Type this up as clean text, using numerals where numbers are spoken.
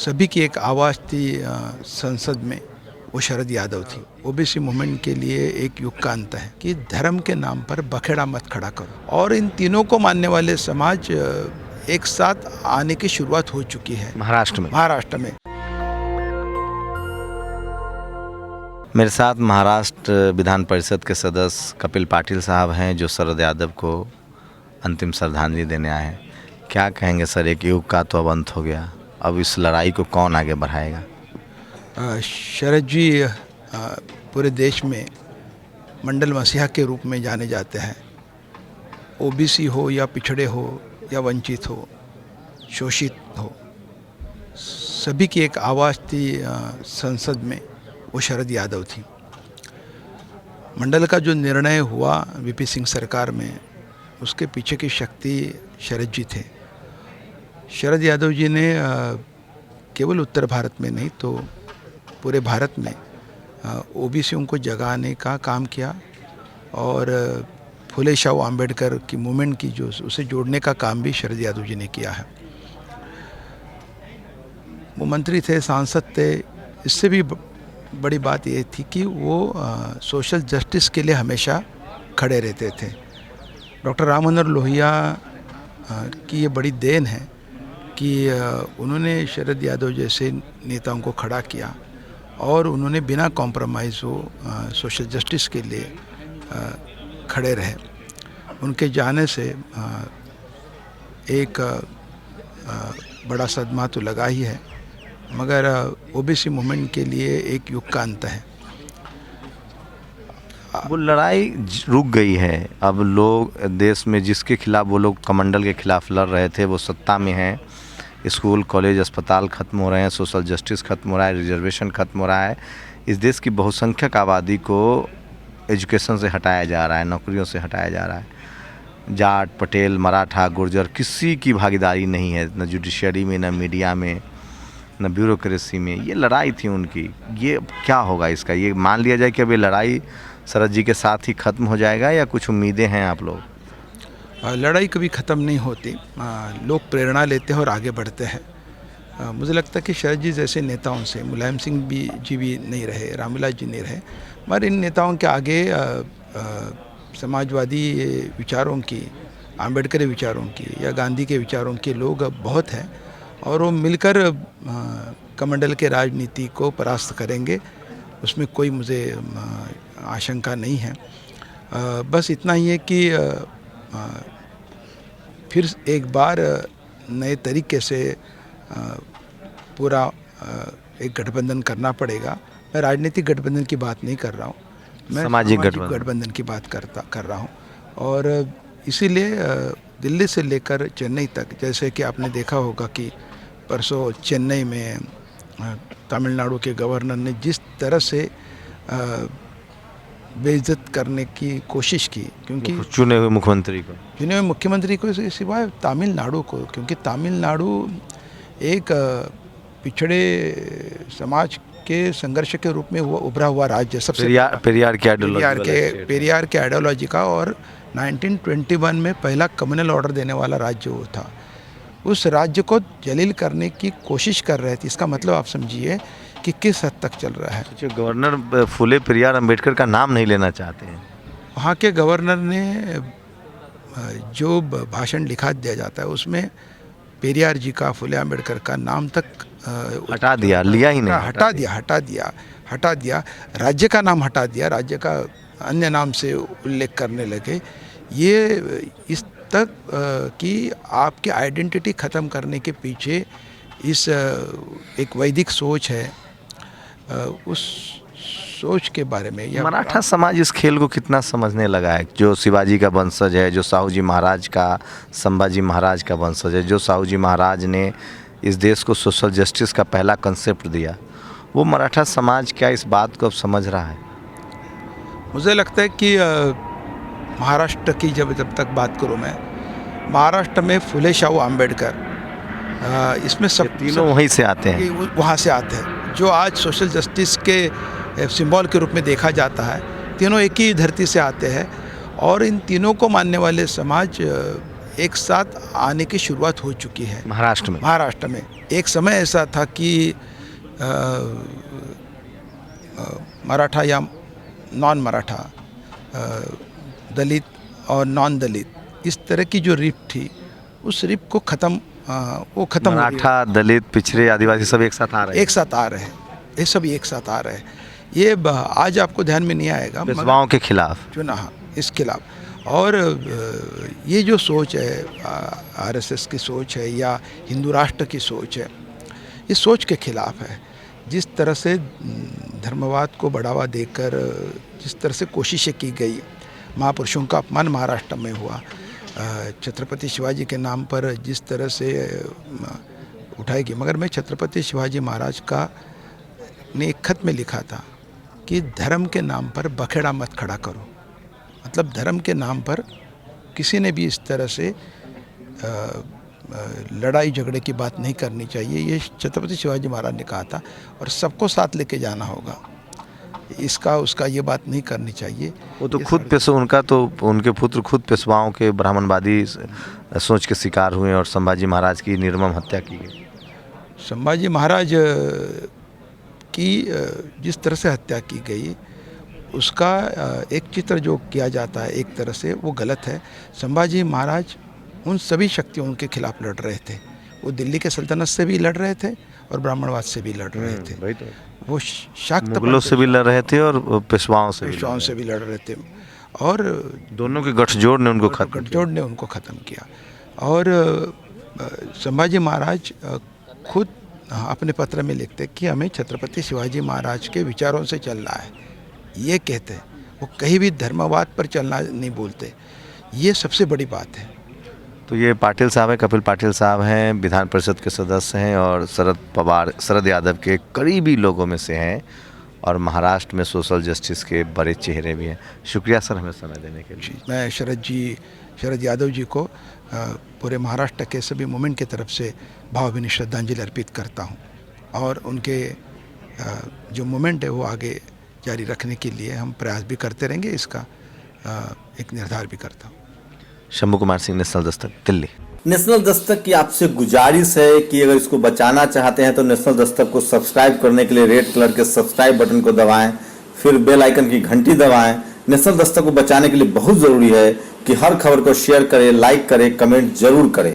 सभी की एक आवाज़ थी संसद में, वो शरद यादव थी। ओबीसी मूवमेंट के लिए एक युग का अंत है कि धर्म के नाम पर बखेड़ा मत खड़ा करो, और इन तीनों को मानने वाले समाज एक साथ आने की शुरुआत हो चुकी है महाराष्ट्र में। मेरे साथ महाराष्ट्र विधान परिषद के सदस्य कपिल पाटिल साहब हैं, जो शरद यादव को अंतिम श्रद्धांजलि देने आए हैं। क्या कहेंगे सर, एक युग का तो अब अंत हो गया, अब इस लड़ाई को कौन आगे बढ़ाएगा? शरद जी पूरे देश में मंडल मसीहा के रूप में जाने जाते हैं। ओबीसी हो या पिछड़े हो या वंचित हो, शोषित हो, सभी की एक आवाज़ थी संसद में, वो शरद यादव थी। मंडल का जो निर्णय हुआ वीपी सिंह सरकार में, उसके पीछे की शक्ति शरद जी थे। शरद यादव जी ने केवल उत्तर भारत में नहीं तो पूरे भारत में ओबीसीओं को जगाने का काम किया, और फुले शाह अम्बेडकर की मूवमेंट की जो उसे जोड़ने का काम भी शरद यादव जी ने किया है। वो मंत्री थे, सांसद थे। इससे भी बड़ी बात ये थी कि वो सोशल जस्टिस के लिए हमेशा खड़े रहते थे। डॉक्टर राम मनोहर लोहिया की ये बड़ी देन है कि उन्होंने शरद यादव जैसे नेताओं को खड़ा किया, और उन्होंने बिना कॉम्प्रोमाइज़ वो सोशल जस्टिस के लिए खड़े रहे। उनके जाने से एक बड़ा सदमा तो लगा ही है, मगर ओबीसी मूवमेंट के लिए एक युग का अंत है। वो लड़ाई रुक गई है। अब लोग देश में जिसके खिलाफ वो लोग कमंडल के खिलाफ लड़ रहे थे, वो सत्ता में हैं। स्कूल, कॉलेज, अस्पताल ख़त्म हो रहे हैं, सोशल जस्टिस ख़त्म हो रहा है, रिजर्वेशन ख़त्म हो रहा है। इस देश की बहुसंख्यक आबादी को एजुकेशन से हटाया जा रहा है, नौकरियों से हटाया जा रहा है। जाट, पटेल, मराठा, गुर्जर, किसी की भागीदारी नहीं है, न जुडिशरी में, न मीडिया में, न ब्यूरोक्रेसी में। ये लड़ाई थी उनकी। ये क्या होगा इसका? ये मान लिया जाए कि अब ये लड़ाई शरद जी के साथ ही ख़त्म हो जाएगा, या कुछ उम्मीदें हैं आप लोग? लड़ाई कभी ख़त्म नहीं होती। लोग प्रेरणा लेते हैं और आगे बढ़ते हैं। मुझे लगता है कि शरद जी जैसे नेताओं से मुलायम सिंह जी भी नहीं रहे, रामविलास जी नहीं रहे, मगर इन नेताओं के आगे समाजवादी विचारों की, आम्बेडकरी विचारों की या गांधी के विचारों के लोग अब बहुत हैं, और वो मिलकर कमंडल के राजनीति को परास्त करेंगे। उसमें कोई मुझे आशंका नहीं है। बस इतना ही है कि फिर एक बार नए तरीके से पूरा एक गठबंधन करना पड़ेगा। मैं राजनीतिक गठबंधन की बात नहीं कर रहा हूँ, मैं सामाजिक गठबंधन की बात कर रहा हूँ। और इसीलिए दिल्ली से लेकर चेन्नई तक, जैसे कि आपने देखा होगा कि परसों चेन्नई में तमिलनाडु के गवर्नर ने जिस तरह से बेइज्जत करने की कोशिश की, क्योंकि चुने हुए मुख्यमंत्री को सिवाय तमिलनाडु को, क्योंकि तमिलनाडु एक पिछड़े समाज के संघर्ष के रूप में उभरा हुआ राज्य, सबसे पेरियार के आइडियोलॉजी का, और 1921 में पहला कम्युनल ऑर्डर देने वाला राज्य वो था। उस राज्य को जलील करने की कोशिश कर रहे थे। इसका मतलब आप समझिए कि किस हद तक चल रहा है। गवर्नर फुले पेरियार अम्बेडकर का नाम नहीं लेना चाहते हैं। वहाँ के गवर्नर ने जो भाषण लिखा दिया जाता है, उसमें पेरियार जी का, फुले अम्बेडकर का नाम तक हटा दिया, लिया ही नहीं, हटा दिया। राज्य का नाम हटा दिया, राज्य का अन्य नाम से उल्लेख करने लगे। ये इस तक कि आपकी आइडेंटिटी ख़त्म करने के पीछे इस एक वैदिक सोच है। उस सोच के बारे में मराठा समाज इस खेल को कितना समझने लगा है? जो शिवाजी का वंशज है, जो साहू जी महाराज का, संभाजी महाराज का वंशज है, जो साहू जी महाराज ने इस देश को सोशल जस्टिस का पहला कंसेप्ट दिया, वो मराठा समाज क्या इस बात को अब समझ रहा है? मुझे लगता है कि महाराष्ट्र की जब तक बात करूँ मैं, महाराष्ट्र में फुले शाह अम्बेडकर, इसमें सब तीनों वहीं से आते हैं, वहाँ से आते हैं। जो आज सोशल जस्टिस के सिंबल के रूप में देखा जाता है, तीनों एक ही धरती से आते हैं, और इन तीनों को मानने वाले समाज एक साथ आने की शुरुआत हो चुकी है महाराष्ट्र में। महाराष्ट्र में। एक समय ऐसा था कि मराठा या नॉन मराठा, दलित और नॉन दलित, इस तरह की जो रिप थी, उस रिप को ख़त्म हो रही है। मराठा, दलित, पिछड़े, आदिवासी सब एक साथ आ रहे हैं। एक साथ आ रहे हैं, ये सब एक साथ आ रहे हैं। ये आज आपको ध्यान में नहीं आएगा, पेशवाओं के खिलाफ चुनाव इस खिलाफ। और ये जो सोच है, आरएसएस की सोच है या हिंदू राष्ट्र की सोच है, इस सोच के खिलाफ है। जिस तरह से धर्मवाद को बढ़ावा देकर जिस तरह से कोशिशें की गई, महापुरुषों का अपमान महाराष्ट्र में हुआ, छत्रपति शिवाजी के नाम पर जिस तरह से उठाएगी। मगर मैं छत्रपति शिवाजी महाराज का ने एक खत में लिखा था कि धर्म के नाम पर बखेड़ा मत खड़ा करो। मतलब धर्म के नाम पर किसी ने भी इस तरह से लड़ाई झगड़े की बात नहीं करनी चाहिए, ये छत्रपति शिवाजी महाराज ने कहा था। और सबको साथ लेके जाना होगा, इसका उसका ये बात नहीं करनी चाहिए। वो तो खुद उनके पुत्र खुद पेशवाओं के ब्राह्मणवादी सोच के शिकार हुए और संभाजी महाराज की निर्मम हत्या की गई। संभाजी महाराज की जिस तरह से हत्या की गई, उसका एक चित्र जो किया जाता है एक तरह से वो गलत है। संभाजी महाराज उन सभी शक्तियों उनके खिलाफ लड़ रहे थे। वो दिल्ली के सल्तनत से भी लड़ रहे थे और ब्राह्मणवाद से भी लड़ रहे थे। वही तो। वो शाक्त मुगलों से भी लड़ रहे थे और पेशवाओं से भी लड़ रहे थे। और दोनों के गठजोड़ ने उनको ख़त्म किया। और संभाजी महाराज खुद अपने पत्र में लिखते कि हमें छत्रपति शिवाजी महाराज के विचारों से चलना है, ये कहते हैं। वो कहीं भी धर्मवाद पर चलना नहीं बोलते, ये सबसे बड़ी बात है। तो ये पाटिल साहब हैं, कपिल पाटिल साहब हैं, विधान परिषद के सदस्य हैं और शरद यादव के करीबी लोगों में से हैं और महाराष्ट्र में सोशल जस्टिस के बड़े चेहरे भी हैं। शुक्रिया सर हमें समय देने के लिए। मैं शरद यादव जी को पूरे महाराष्ट्र के सभी मूवमेंट की तरफ से भावभीनी श्रद्धांजलि अर्पित करता हूं। और उनके जो मूवमेंट है वो आगे जारी रखने के लिए हम प्रयास भी करते रहेंगे, इसका एक निर्धार भी करता हूँ। शंभू कुमार सिंह, नेशनल दस्तक, दिल्ली। नेशनल दस्तक की आपसे गुजारिश है कि अगर इसको बचाना चाहते हैं तो नेशनल दस्तक को सब्सक्राइब करने के लिए रेड कलर के सब्सक्राइब बटन को दबाएं, फिर बेल आइकन की घंटी दबाएं। नेशनल दस्तक को बचाने के लिए बहुत जरूरी है कि हर खबर को शेयर करें, लाइक करें, कमेंट जरूर करें।